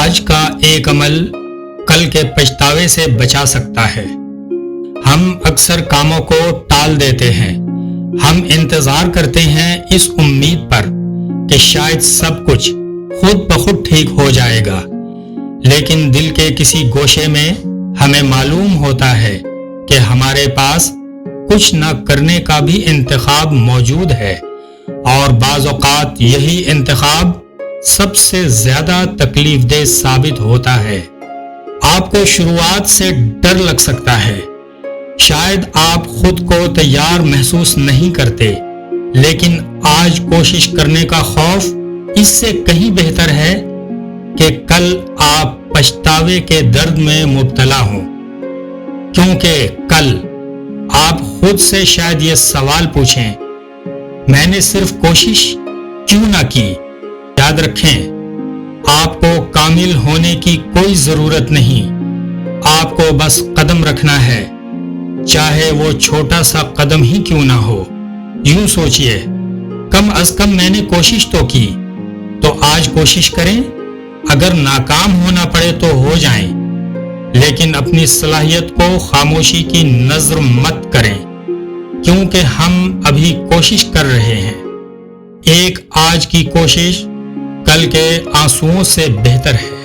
آج کا ایک عمل کل کے پچھتاوے سے بچا سکتا ہے۔ ہم اکثر کاموں کو ٹال دیتے ہیں۔ ہم انتظار کرتے ہیں اس امید پر کہ شاید سب کچھ خود بخود ٹھیک ہو جائے گا، لیکن دل کے کسی گوشے میں ہمیں معلوم ہوتا ہے کہ ہمارے پاس کچھ نہ کرنے کا بھی انتخاب موجود ہے، اور بعض اوقات یہی انتخاب سب سے زیادہ تکلیف دہ ثابت ہوتا ہے۔ آپ کو شروعات سے ڈر لگ سکتا ہے، شاید آپ خود کو تیار محسوس نہیں کرتے، لیکن آج کوشش کرنے کا خوف اس سے کہیں بہتر ہے کہ کل آپ پچھتاوے کے درد میں مبتلا ہوں، کیونکہ کل آپ خود سے شاید یہ سوال پوچھیں، میں نے صرف کوشش کیوں نہ کی؟ یاد رکھیں، آپ کو کامل ہونے کی کوئی ضرورت نہیں، آپ کو بس قدم رکھنا ہے، چاہے وہ چھوٹا سا قدم ہی کیوں نہ ہو۔ یوں سوچئے، کم از کم میں نے کوشش تو کی، تو آج کوشش کریں، اگر ناکام ہونا پڑے تو ہو جائیں، لیکن اپنی صلاحیت کو خاموشی کی نظر مت کریں، کیونکہ ہم ابھی کوشش کر رہے ہیں۔ ایک آج کی کوشش کل کے آنسوؤں سے بہتر ہے۔